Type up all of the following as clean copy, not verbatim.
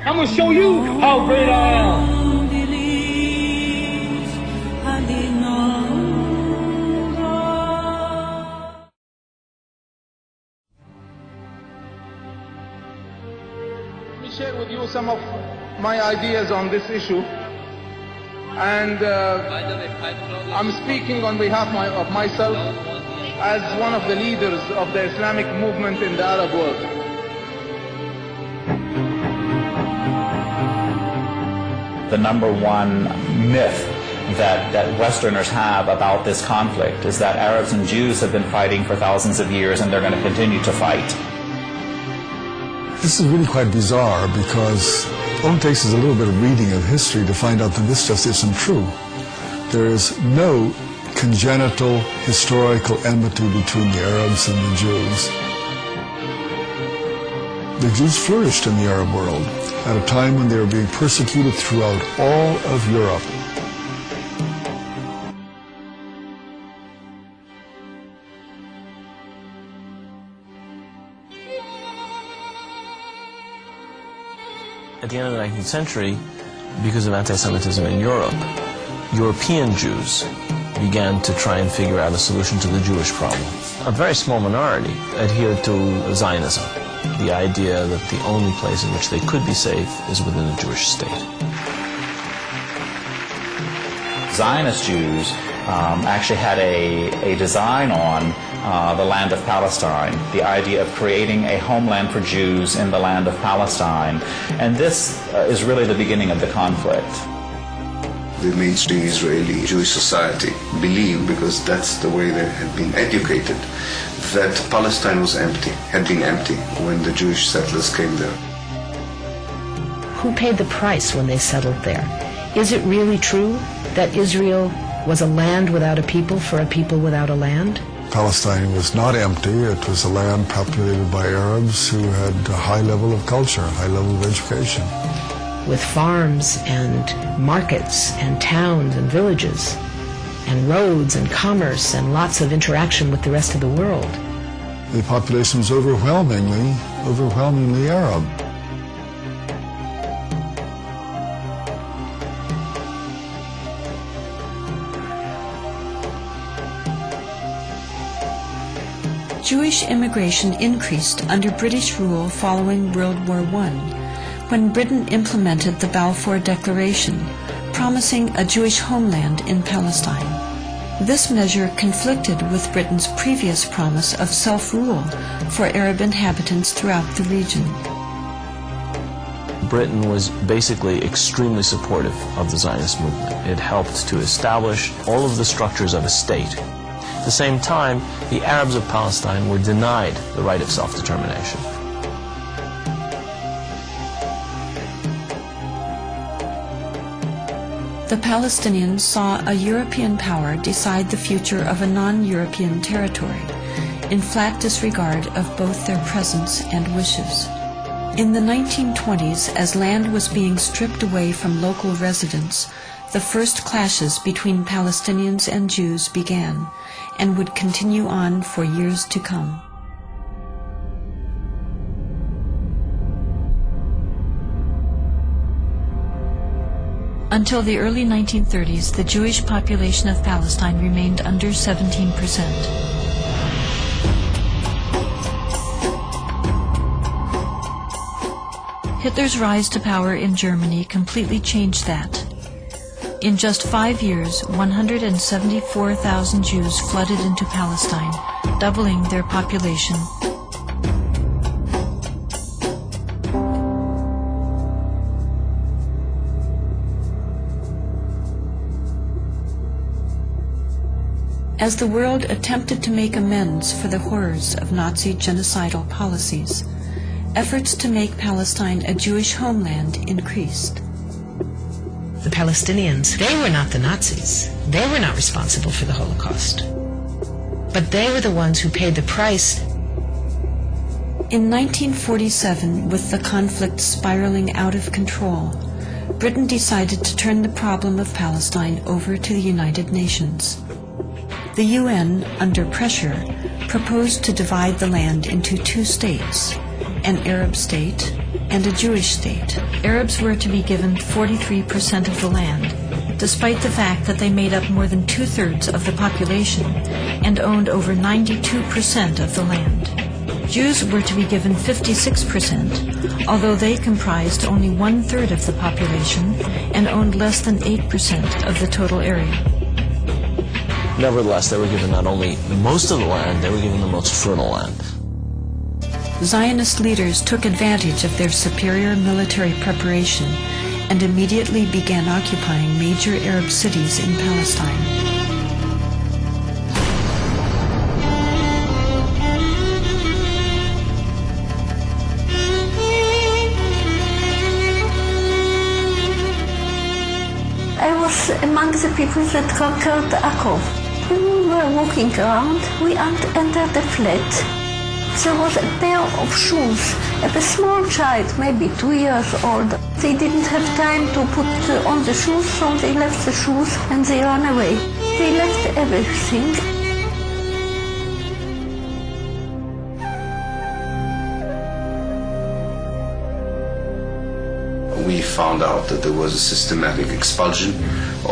I'm going to show you how great I am. Let me share with you some of my ideas on this issue. And I'm speaking on behalf of myself as one of the leaders of the Islamic movement in the Arab world. The number one myth that Westerners have about this conflict is that Arabs and Jews have been fighting for thousands of years and they're going to continue to fight. This is really quite bizarre because all it takes is a little bit of reading of history to find out that this just isn't true. There is no congenital historical enmity between the Arabs and the Jews. The Jews flourished in the Arab world at a time when they were being persecuted throughout all of Europe. At the end of the 19th century, because of anti-Semitism in Europe, European Jews began to try and figure out a solution to the Jewish problem. A very small minority adhered to Zionism, the idea that the only place in which they could be safe is within a Jewish state. Zionist Jews actually had a design on the land of Palestine, the idea of creating a homeland for Jews in the land of Palestine. And this is really the beginning of the conflict. The mainstream Israeli Jewish society believed, because that's the way they had been educated, that Palestine was empty, had been empty when the Jewish settlers came there. Who paid the price when they settled there? Is it really true that Israel was a land without a people for a people without a land? Palestine was not empty. It was a land populated by Arabs who had a high level of culture, a high level of education. With farms and markets and towns and villages and roads and commerce and lots of interaction with the rest of the world. The population was overwhelmingly Arab. Jewish immigration increased under British rule following World War I, when Britain implemented the Balfour Declaration, promising a Jewish homeland in Palestine. This measure conflicted with Britain's previous promise of self-rule for Arab inhabitants throughout the region. Britain was basically extremely supportive of the Zionist movement. It helped to establish all of the structures of a state. At the same time, the Arabs of Palestine were denied the right of self-determination. The Palestinians saw a European power decide the future of a non-European territory, in flat disregard of both their presence and wishes. In the 1920s, as land was being stripped away from local residents, the first clashes between Palestinians and Jews began, and would continue on for years to come. Until the early 1930s, the Jewish population of Palestine remained under 17%. Hitler's rise to power in Germany completely changed that. In just 5 years, 174,000 Jews flooded into Palestine, doubling their population. As the world attempted to make amends for the horrors of Nazi genocidal policies, efforts to make Palestine a Jewish homeland increased. The Palestinians, they were not the Nazis. They were not responsible for the Holocaust. But they were the ones who paid the price. In 1947, with the conflict spiraling out of control, Britain decided to turn the problem of Palestine over to the United Nations. The UN, under pressure, proposed to divide the land into two states, an Arab state and a Jewish state, Arabs were to be given 43% of the land, despite the fact that they made up more than 2/3 of the population and owned over 92% of the land. Jews were to be given 56%, although they comprised only 1/3 of the population and owned less than 8% of the total area. Nevertheless, they were given not only most of the land, they were given the most fertile land. Zionist leaders took advantage of their superior military preparation and immediately began occupying major Arab cities in Palestine. I was among the people that conquered Akko. When we were walking around, we entered a flat. There was a pair of shoes of a small child, maybe 2 years old. They didn't have time to put on the shoes, so they left the shoes and they ran away. They left everything. We found out that there was a systematic expulsion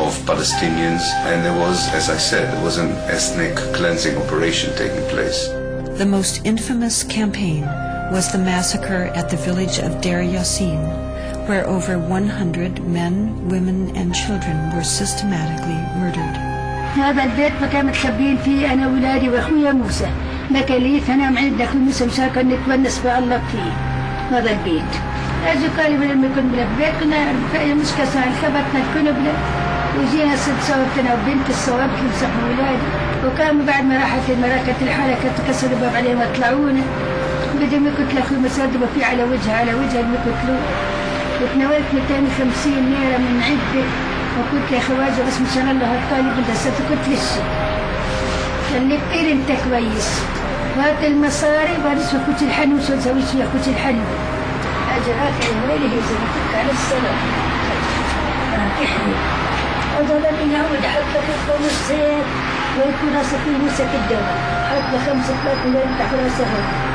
of Palestinians, and there was, as I said, there was an ethnic cleansing operation taking place. The most infamous campaign was the massacre at the village of Deir Yassin, where over 100 men, women, and children were systematically murdered. هذا البيت ما كان متخبيين فيه أنا وولادي وأخويا موسى. ما كان لي أنا معندنا في موسى مشاكل نتونس بالله فيه. هذا البيت. أجي قال لي لما كنا بلا بيت كنا في مش كسان خبطنا كنا بلا وجينا ست صورتنا وبنت الصواب تمسح ولادي وكان بعد ما راحت المراكز الحالة كانت تكسر الباب عليهم ويطلعونا بدهم يقتلوا أخوي مسادبة فيه على وجهها اللي يقتلوه وتناولت 250 ليرة من عدة وقلت يا خواجة بس مشان الله هالطالب انت ستكت للشي قال لي كتير انت كويس وهات المصاري وبعدش اخوتي الحنو شو نسوي شي اخوتي الحنو اجراك يا ويلي هي زمتك على السلام احنا أضل من يعود حتى في الخمسين ويكون أصفي موسى الدواء حتى 5 أطلاق لا يفتح راسها.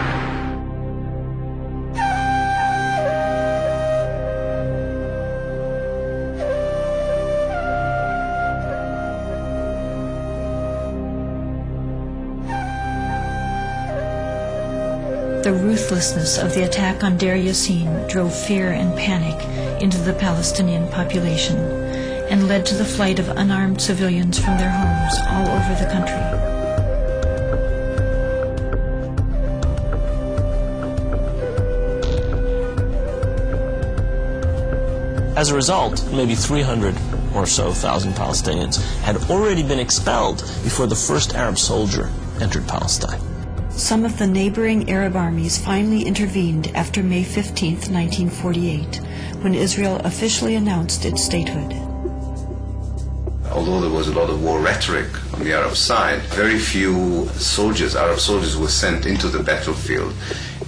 The ruthlessness of the attack on Deir Yassin drove fear and panic into the Palestinian population and led to the flight of unarmed civilians from their homes all over the country. As a result, maybe 300 or so thousand Palestinians had already been expelled before the first Arab soldier entered Palestine. Some of the neighboring Arab armies finally intervened after May 15, 1948, when Israel officially announced its statehood. Although there was a lot of war rhetoric on the Arab side, very few soldiers, Arab soldiers, were sent into the battlefield.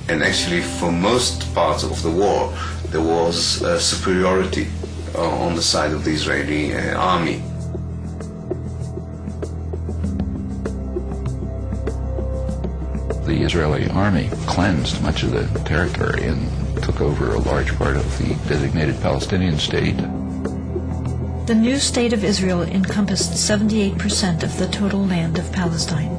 And actually, for most parts of the war, there was superiority on the side of the Israeli army. The Israeli army cleansed much of the territory and took over a large part of the designated Palestinian state. The new state of Israel encompassed 78% of the total land of Palestine.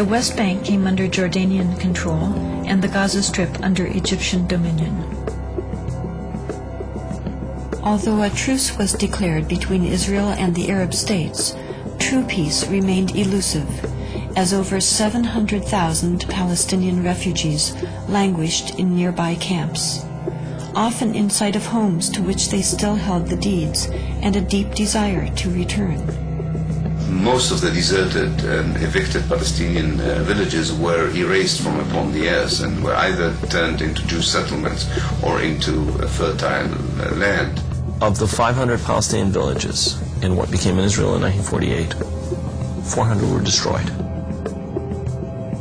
The West Bank came under Jordanian control and the Gaza Strip under Egyptian dominion. Although a truce was declared between Israel and the Arab states, true peace remained elusive, as over 700,000 Palestinian refugees languished in nearby camps, often inside of homes to which they still held the deeds and a deep desire to return. Most of the deserted and evicted Palestinian villages were erased from upon the earth and were either turned into Jewish settlements or into fertile land. Of the 500 Palestinian villages in what became Israel in 1948, 400 were destroyed.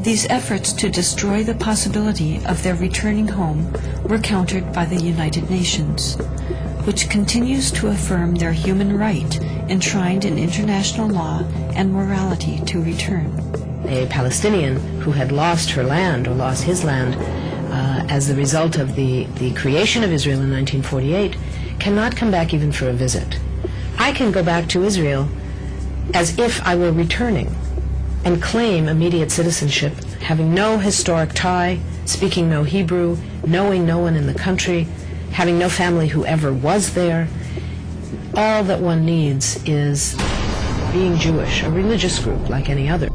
These efforts to destroy the possibility of their returning home were countered by the United Nations, which continues to affirm their human right enshrined in international law and morality to return. A Palestinian who had lost her land or lost his land as the result of the creation of Israel in 1948 cannot come back even for a visit. I can go back to Israel as if I were returning and claim immediate citizenship, having no historic tie, speaking no Hebrew, knowing no one in the country, having no family who ever was there. All that one needs is being Jewish, a religious group like any other.